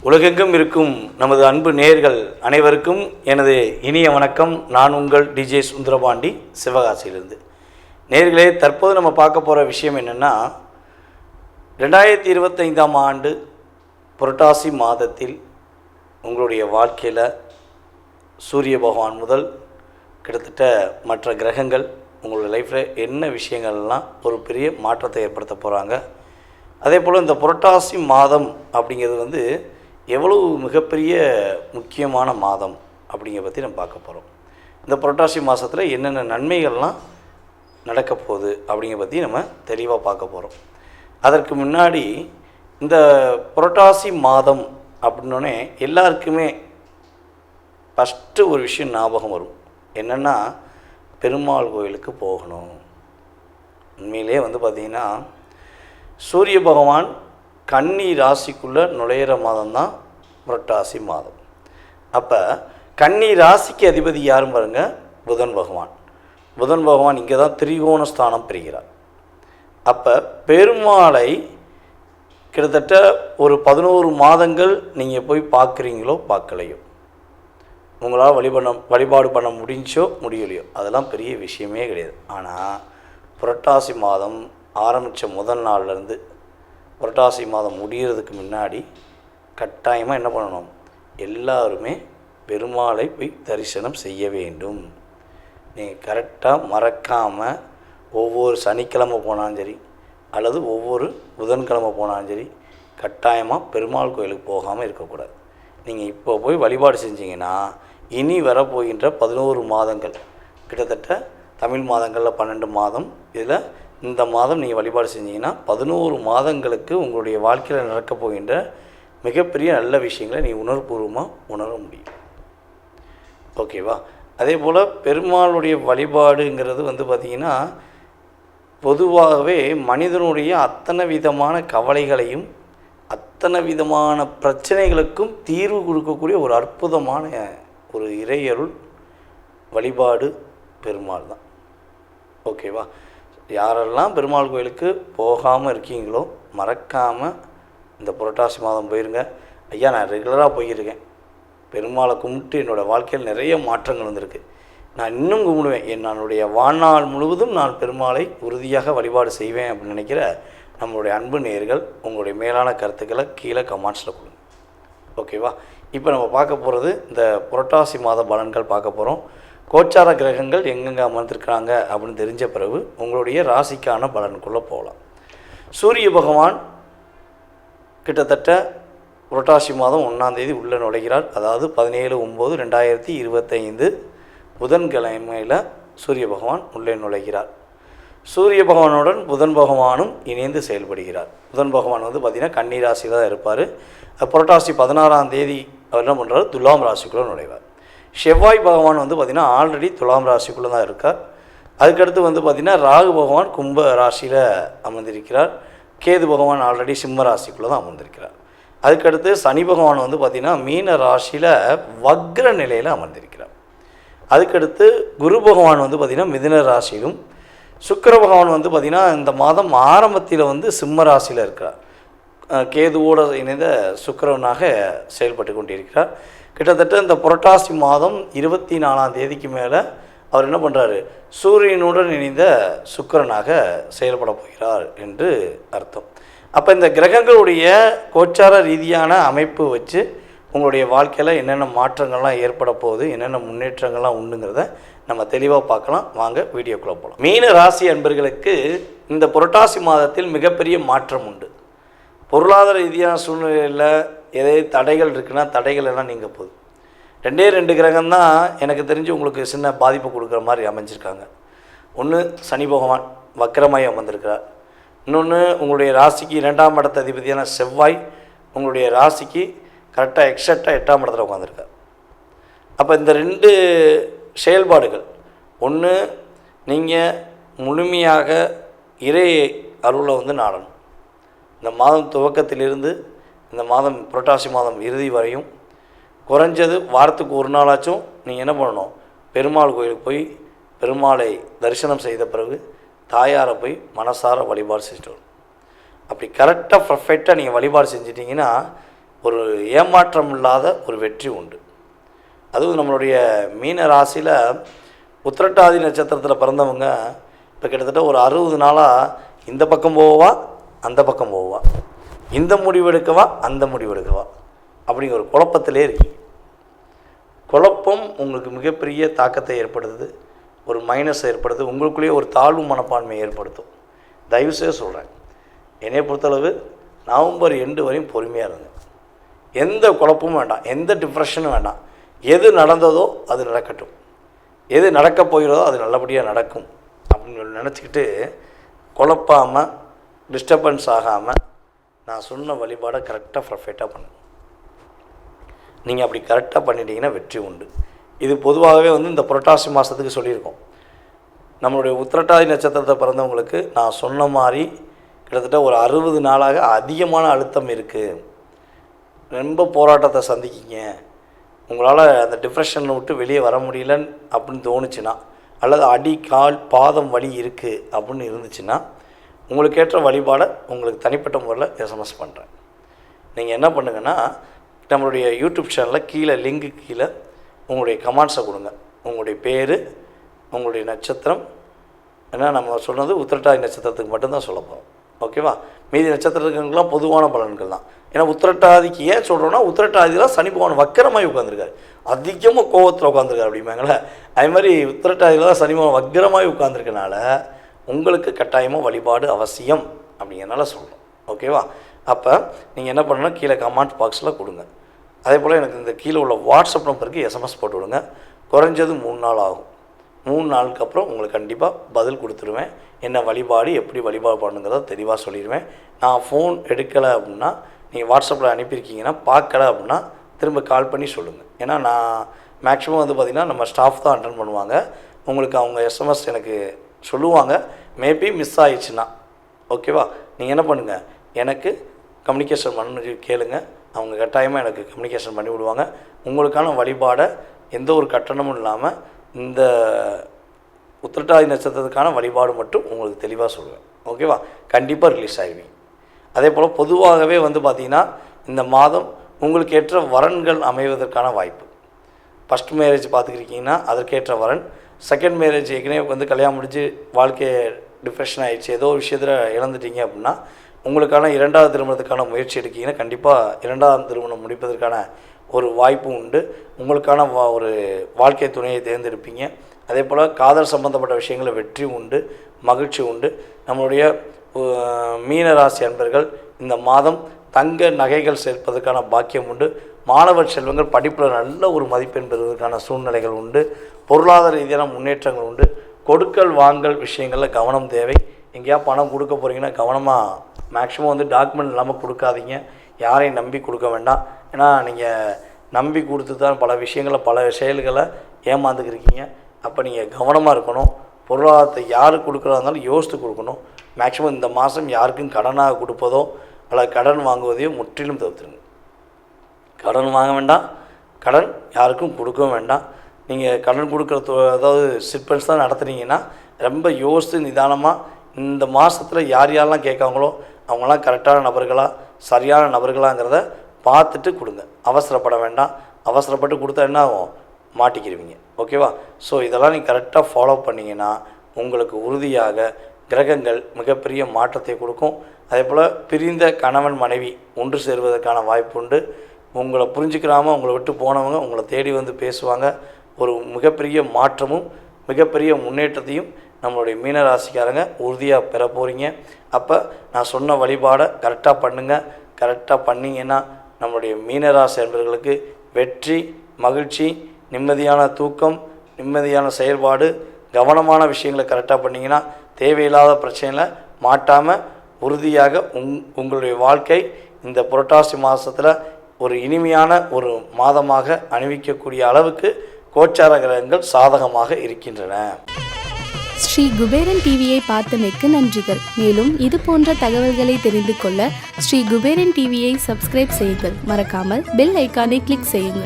உலகெங்கும் இருக்கும் நமது அன்பு நேயர்கள் அனைவருக்கும் எனது இனிய வணக்கம். நான் உங்கள் டிஜே சுந்தரபாண்டி, சிவகாசியிலிருந்து. நேயர்களே, தற்போது நம்ம பார்க்க போகிற விஷயம் என்னென்னா, 2025ஆம் ஆண்டு புரட்டாசி மாதத்தில் உங்களுடைய வாழ்க்கையில் சூரிய பகவான் முதல் கிட்டத்தட்ட மற்ற கிரகங்கள் உங்களுடைய லைஃப்பில் என்ன விஷயங்கள்லாம் ஒரு பெரிய மாற்றத்தை ஏற்படுத்த போகிறாங்க. அதே போல் இந்த புரட்டாசி மாதம் அப்படிங்கிறது எவ்வளவு மிகப்பெரிய முக்கியமான மாதம் அப்படிங்கிற பற்றி நம்ம பார்க்க போகிறோம். இந்த புரட்டாசி மாதத்தில் என்னென்ன நன்மைகள்லாம் நடக்க போகுது அப்படிங்கிற பற்றி நம்ம தெளிவாக பார்க்க போகிறோம். அதற்கு முன்னாடி இந்த புரட்டாசி மாதம் அப்படின்னோடனே எல்லாருக்குமே ஃபஸ்ட்டு ஒரு விஷயம் ஞாபகம் வரும். என்னென்னா, பெருமாள் கோயிலுக்கு போகணும். உண்மையிலே பார்த்திங்கன்னா, சூரிய பகவான் கன்னி ராசிக்குள்ளே நுழையிற மாதம் தான் புரட்டாசி மாதம். அப்போ கன்னி ராசிக்கு அதிபதி யாரும் பாருங்கள், புதன் பகவான். புதன் பகவான் இங்கே தான் திரிகோண ஸ்தானம் பெறுகிறார். அப்போ பெருமாளை கிட்டத்தட்ட ஒரு 11 மாதங்கள் நீங்கள் போய் பார்க்குறீங்களோ பார்க்கலையோ, உங்களால் வழிபாடு பண்ண முடிஞ்சோ முடியலையோ, அதெல்லாம் பெரிய விஷயமே கிடையாது. ஆனால் புரட்டாசி மாதம் ஆரம்பித்த முதல் நாள்லேருந்து புரட்டாசி மாதம் முடிகிறதுக்கு முன்னாடி கட்டாயமாக என்ன பண்ணணும், எல்லாருமே பெருமாளை போய் தரிசனம் செய்ய வேண்டும். நீங்கள் கரெக்டாக மறக்காமல் ஒவ்வொரு சனிக்கிழமை போனாலும் சரி, அல்லது ஒவ்வொரு புதன்கிழமை போனாலும் சரி, கட்டாயமாக பெருமாள் கோயிலுக்கு போகாமல் இருக்கக்கூடாது. நீங்கள் இப்போ போய் வழிபாடு செஞ்சீங்கன்னா இனி வரப்போகின்ற 11 மாதங்கள், கிட்டத்தட்ட தமிழ் மாதங்களில் 12 மாதம், இதில் இந்த மாதம் நீங்கள் வழிபாடு செஞ்சீங்கன்னா 11 மாதங்களுக்கு உங்களுடைய வாழ்க்கையில் நடக்கப் போகின்ற மிகப்பெரிய நல்ல விஷயங்களை நீங்கள் உணர்வுபூர்வமாக உணர முடியும். ஓகேவா? அதே போல் பெருமாளுடைய வழிபாடுங்கிறது பார்த்திங்கன்னா, பொதுவாகவே மனிதனுடைய அத்தனை விதமான கவலைகளையும் அத்தனை விதமான பிரச்சனைகளுக்கும் தீர்வு கொடுக்கக்கூடிய ஒரு அற்புதமான ஒரு இறையருள் வழிபாடு பெருமாள் தான். ஓகேவா? யாரெல்லாம் பெருமாள் கோயிலுக்கு போகாமல் இருக்கீங்களோ மறக்காமல் இந்த புரட்டாசி மாதம் போயிருங்க. ஐயா, நான் ரெகுலராக போயிருக்கேன், பெருமாளை கும்பிட்டு என்னோடய வாழ்க்கையில் நிறைய மாற்றங்கள் வந்திருக்கு, நான் இன்னும் கும்பிடுவேன், என்னுடைய வாழ்நாள் முழுவதும் நான் பெருமாளை உறுதியாக வழிபாடு செய்வேன் அப்படின்னு நினைக்கிற நம்மளுடைய அன்பு நேயர்கள் உங்களுடைய மேலான கருத்துக்களை கீழே கமெண்ட்ஸில் கொடுங்க. ஓகேவா? இப்போ நம்ம பார்க்க போகிறது இந்த புரட்டாசி மாத பலன்கள் பார்க்க போகிறோம். கோச்சார கிரகங்கள் எங்கெங்கே அமர்ந்திருக்கிறாங்க அப்படின்னு தெரிஞ்ச பிறகு உங்களுடைய ராசிக்கான பலனுக்குள்ளே போகலாம். சூரிய பகவான் கிட்டத்தட்ட புரட்டாசி மாதம் 1ஆம் தேதி உள்ளே நுழைகிறார். அதாவது 17/9/2025 புதன்கிழமையில் சூரிய பகவான் உள்ளே நுழைகிறார். சூரிய பகவானுடன் புதன் பகவானும் இணைந்து செயல்படுகிறார். புதன் பகவான் பார்த்திங்கன்னா கன்னி ராசியில் தான் இருப்பார். புரட்டாசி 16ஆம் தேதி அவர் என்ன பண்ணுறாரு, துலாம் ராசிக்குள்ளே நுழைவார். செவ்வாய் பகவான் பார்த்திங்கன்னா ஆல்ரெடி துலாம் ராசிக்குள்ளே தான் இருக்கார். அதுக்கடுத்து பார்த்திங்கன்னா ராகு பகவான் கும்ப ராசியில் அமர்ந்திருக்கிறார். கேது பகவான் ஆல்ரெடி சிம்ம ராசிக்குள்ளே தான் அமர்ந்திருக்கிறார். அதுக்கடுத்து சனி பகவான் பார்த்திங்கன்னா மீன ராசியில் வக்ர நிலையில் அமர்ந்திருக்கிறார். அதுக்கடுத்து குரு பகவான் பார்த்திங்கன்னா மிதுன ராசியிலும், சுக்கிர பகவான் பார்த்திங்கன்னா இந்த மாதம் ஆரம்பத்தில் சிம்ம ராசியில் இருக்கிறார். கேதுவோடு இணைந்த சுக்கிரவனாக செயல்பட்டு கொண்டிருக்கிறார். கிட்டத்தட்ட இந்த புரட்டாசி மாதம் 24ஆம் தேதிக்கு மேலே அவர் என்ன பண்ணுறாரு, சூரியனுடன் இணைந்த சுக்கிரனாக செயல்பட போகிறார் என்று அர்த்தம். அப்போ இந்த கிரகங்களுடைய கோச்சார ரீதியான அமைப்பு வச்சு உங்களுடைய வாழ்க்கையில் என்னென்ன மாற்றங்கள்லாம் ஏற்பட போகுது, என்னென்ன முன்னேற்றங்கள்லாம் உண்டுங்கிறத நம்ம தெளிவாக பார்க்கலாம். வாங்க வீடியோக்குள்ளே போகலாம். மீன ராசி அன்பர்களுக்கு இந்த புரட்டாசி மாதத்தில் மிகப்பெரிய மாற்றம் உண்டு. பொருளாதார ரீதியான சூழ்நிலையில் எதாவது தடைகள் இருக்குன்னா தடைகள் எல்லாம் நீங்க போகுது. 2 கிரகம்தான் எனக்கு தெரிஞ்சு உங்களுக்கு சின்ன பாதிப்பு கொடுக்குற மாதிரி அமைஞ்சிருக்காங்க. ஒன்று சனி பகவான் வக்கரமாய் அமர்ந்திருக்கிறார். இன்னொன்று உங்களுடைய ராசிக்கு 2ஆம் இடத்த அதிபதியான செவ்வாய் உங்களுடைய ராசிக்கு கரெக்டாக எக்ஸாக்டாக 8ஆம் இடத்துல உட்காந்துருக்கார். அப்போ இந்த 2 செயல்பாடுகள், ஒன்று நீங்கள் முழுமையாக இறை அருளை நாடணும். இந்த மாதம் துவக்கத்திலிருந்து இந்த மாதம் புரட்டாசி மாதம் இறுதி வரையும் குறைஞ்சது வாரத்துக்கு ஒரு நாளாச்சும் நீங்கள் என்ன பண்ணணும், பெருமாள் கோயிலுக்கு போய் பெருமாளை தரிசனம் செய்த பிறகு தாயாரை போய் மனசார வழிபாடு செஞ்சுட்டு வரணும். அப்படி கரெக்டாக பர்ஃபெக்டாக நீங்கள் வழிபாடு செஞ்சிட்டிங்கன்னா ஒரு ஏமாற்றம் இல்லாத ஒரு வெற்றி உண்டு. அதுவும் நம்மளுடைய மீன ராசியில் உத்திரட்டாதி நட்சத்திரத்தில் பிறந்தவங்க இப்போ கிட்டத்தட்ட ஒரு 60 நாளாக இந்த பக்கம் போவா அந்த பக்கம் போவா, இந்த முடிவு எடுக்கவா அந்த முடிவு எடுக்கவா அப்படிங்கிற ஒரு குழப்பத்திலே இருக்கீங்க. குழப்பம் உங்களுக்கு மிகப்பெரிய தாக்கத்தை ஏற்படுத்துது, ஒரு மைனஸ் ஏற்படுது, உங்களுக்குள்ளேயே ஒரு தாழ்வு மனப்பான்மையை ஏற்படுத்தும். தயவுசெய்து சொல்கிறேன், என்னை பொறுத்தளவு நவம்பர் எண்டு வரையும் பொறுமையாக இருங்க. எந்த குழப்பமும் வேண்டாம், எந்த டிப்ரெஷனும் வேண்டாம். எது நடந்ததோ அது நடக்கட்டும், எது நடக்கப் போகிறதோ அது நல்லபடியாக நடக்கும் அப்படின்னு நினச்சிக்கிட்டு குழப்பாமல் டிஸ்டர்பன்ஸ் ஆகாமல் நான் சொன்ன வழிபாடை கரெக்டாக பர்ஃபெக்டாக பண்ணுங்க. நீங்கள் அப்படி கரெக்டாக பண்ணிட்டீங்கன்னா வெற்றி உண்டு. இது பொதுவாகவே இந்த புரட்டாசி மாதத்துக்கு சொல்லியிருக்கோம். நம்மளுடைய உத்திரட்டாதி நட்சத்திரத்தை பிறந்தவங்களுக்கு நான் சொன்ன மாதிரி கிட்டத்தட்ட ஒரு 60 நாளாக அதிகமான அழுத்தம் இருக்குது, ரொம்ப போராட்டத்தை சந்திக்கிங்க, உங்களால் அந்த டிப்ரெஷனை விட்டு வெளியே வர முடியலன்னு அப்படின்னு தோணுச்சுன்னா, அல்லது அடி கால் பாதம் வலி இருக்குது அப்படின்னு இருந்துச்சுன்னா, உங்களுக்கு ஏற்ற வழிபாடை உங்களுக்கு தனிப்பட்ட முறையில் எஸ்எம்எஸ் பண்ணுறேன். நீங்கள் என்ன பண்ணுங்கன்னா, நம்மளுடைய யூடியூப் சேனலில் கீழே லிங்க்கு கீழே உங்களுடைய கமெண்ட்ஸை கொடுங்க. உங்களுடைய பேர், உங்களுடைய நட்சத்திரம், ஏன்னா நம்ம சொன்னது உத்திரட்டாதி நட்சத்திரத்துக்கு மட்டும்தான் சொல்ல போகிறோம். ஓகேவா? மீதி நட்சத்திரத்துக்குலாம் பொதுவான பலன்கள் தான். ஏன்னா உத்திரட்டாதிக்கு ஏன் சொல்கிறோன்னா, உத்திரட்டாதிலாம் சனி பகவான் வக்கரமாகி உட்காந்துருக்காரு, அதிகமாக கோவத்தில் உட்காந்துருக்காரு அப்படிம்பாங்களே, அதே மாதிரி உத்திரட்டாதியில் தான் சனி பகவான் வக்கரமாகி உட்காந்துருக்கனால உங்களுக்கு கட்டாயமாக வழிபாடு அவசியம் அப்படிங்கிறனால சொல்கிறோம். ஓகேவா? அப்போ நீங்கள் என்ன பண்ணணும், கீழே கமெண்ட் பாக்ஸில் கொடுங்க. அதே போல் எனக்கு இந்த கீழே உள்ள வாட்ஸ்அப் நம்பருக்கு எஸ்எம்எஸ் போட்டு விடுங்க. குறைஞ்சது 3 நாள் ஆகும். 3 நாளுக்கு அப்புறம் உங்களுக்கு கண்டிப்பாக பதில் கொடுத்துருவேன். என்ன வழிபாடு, எப்படி வழிபாடு பண்ணுங்கிறத தெளிவாக சொல்லிடுவேன். நான் ஃபோன் எடுக்கலை அப்படின்னா, நீங்கள் வாட்ஸ்அப்பில் அனுப்பியிருக்கீங்கன்னா பார்க்கலை அப்படின்னா திரும்ப கால் பண்ணி சொல்லுங்கள். ஏன்னா நான் மேக்ஸிமம் பார்த்திங்கன்னா நம்ம ஸ்டாஃப் தான் அட்டன் பண்ணுவாங்க. உங்களுக்கு அவங்க எஸ்எம்எஸ் எனக்கு சொல்லுவாங்க, மேபி மிஸ் ஆயிடுச்சுன்னா. ஓகேவா? நீங்கள் என்ன பண்ணுங்கள், எனக்கு கம்யூனிகேஷன் பண்ணி கேளுங்க, அவங்க கட்டாயமாக எனக்கு கம்யூனிகேஷன் பண்ணி விடுவாங்க. உங்களுக்கான வழிபாடை எந்த ஒரு கட்டணமும் இல்லாமல் இந்த உத்திரட்டாதி நட்சத்திரத்துக்கான வழிபாடு மட்டும் உங்களுக்கு தெளிவாக சொல்லுவேன். ஓகேவா? கண்டிப்பாக ரிலீஸ் ஆகிடுவீங்க. அதே போல் பொதுவாகவே பார்த்திங்கன்னா இந்த மாதம் உங்களுக்கு ஏற்ற வரன்கள் அமைவதற்கான வாய்ப்பு. ஃபஸ்ட் மேரேஜ் பார்த்துக்கிட்டிங்கன்னா அதற்கேற்ற வரன், செகண்ட் மேரேஜ் ஏற்கனவே கல்யாணம் முடிஞ்சு வாழ்க்கையை டிப்ரெஷன் ஆகிடுச்சு, ஏதோ ஒரு விஷயத்தில் இழந்துட்டீங்க அப்படின்னா உங்களுக்கான 2வது திருமணத்துக்கான முயற்சி எடுக்கிங்கன்னா கண்டிப்பாக 2வது திருமணம் முடிப்பதற்கான ஒரு வாய்ப்பு உண்டு. உங்களுக்கான ஒரு வாழ்க்கை துணையை தேர்ந்தெடுப்பீங்க. அதே போல் காதல் சம்பந்தப்பட்ட விஷயங்களில் வெற்றி உண்டு, மகிழ்ச்சி உண்டு. நம்மளுடைய மீனராசி அன்பர்கள் இந்த மாதம் தங்க நகைகள் சேர்ப்பதற்கான பாக்கியம் உண்டு. மாணவர் செல்வங்கள் படிப்பில் நல்ல ஒரு மதிப்பெண் பெறுவதற்கான சூழ்நிலைகள் உண்டு. பொருளாதார ரீதியான முன்னேற்றங்கள் உண்டு. கொடுக்கல் வாங்கல் விஷயங்களில் கவனம் தேவை. எங்கேயா பணம் கொடுக்க போகிறீங்கன்னா கவனமாக, மேக்ஸிமம் டாக்குமெண்ட் இல்லாமல் கொடுக்காதீங்க. யாரையும் நம்பி கொடுக்க வேண்டாம். ஏன்னா நீங்கள் நம்பி கொடுத்து தான் பல விஷயங்களை பல செயல்களை ஏமாந்துக்கிருக்கீங்க. அப்போ நீங்கள் கவனமாக இருக்கணும். பொருளாதாரத்தை யாருக்கு கொடுக்குறதா இருந்தாலும் யோசித்து கொடுக்கணும். மேக்ஸிமம் இந்த மாதம் யாருக்கும் கடனாக கொடுப்பதோ அல்லது கடன் வாங்குவதையோ முற்றிலும் தவிர்த்துருங்க. கடன் வாங்க வேண்டாம், கடன் யாருக்கும் கொடுக்கவும் வேண்டாம். நீங்கள் கடன் கொடுக்குற அதாவது சிட்பண்ட்ஸ் தான் நடத்துனீங்கன்னா ரொம்ப யோசித்து நிதானமாக இந்த மாதத்தில் யார் யாரெல்லாம் கேட்காங்களோ அவங்களாம் கரெக்டான நபர்களா சரியான நபர்களாங்கிறத பார்த்துட்டு கொடுங்க. அவசரப்பட வேண்டாம். அவசரப்பட்டு கொடுத்தா என்ன ஆகும், மாட்டிக்கிடுவீங்க. ஓகேவா? ஸோ இதெல்லாம் நீங்கள் கரெக்டாக ஃபாலோ பண்ணிங்கன்னா உங்களுக்கு உறுதியாக கிரகங்கள் மிகப்பெரிய மாற்றத்தை கொடுக்கும். அதே போல் பிரிந்த கணவன் மனைவி ஒன்று சேருவதற்கான வாய்ப்பு உண்டு. உங்களை புரிஞ்சுக்கிறாமல் உங்களை விட்டு போனவங்க உங்களை தேடி பேசுவாங்க. ஒரு மிகப்பெரிய மாற்றமும் மிகப்பெரிய முன்னேற்றத்தையும் நம்மளுடைய மீனராசிக்காரங்க உறுதியாக பெற போகிறீங்க. அப்போ நான் சொன்ன வழிபாடை கரெக்டாக பண்ணுங்கள். கரெக்டாக பண்ணிங்கன்னா நம்மளுடைய மீனராசி என்பவர்களுக்கு வெற்றி, மகிழ்ச்சி, நிம்மதியான தூக்கம், நிம்மதியான செயல்பாடு, கவனமான விஷயங்களை கரெக்டாக பண்ணிங்கன்னா தேவையில்லாத பிரச்சனையில் மாட்டாமல் உறுதியாக உங்களுடைய வாழ்க்கை இந்த புரட்டாசி மாதத்தில் ஒரு இனிமையான ஒரு மாதமாக அணிவிக்கக்கூடிய அளவுக்கு கோச்சார கிரகங்கள் சாதகமாக இருக்கின்றன. ஸ்ரீ குபேரன் டிவியை பார்த்தமைக்கு நன்றிகள். மேலும் இது போன்ற தகவல்களை தெரிந்து கொள்ள ஸ்ரீ குபேரன் டிவியை சப்ஸ்கிரைப் செய்யுங்கள். மறக்காமல் பெல் ஐக்கானை கிளிக் செய்யுங்கள்.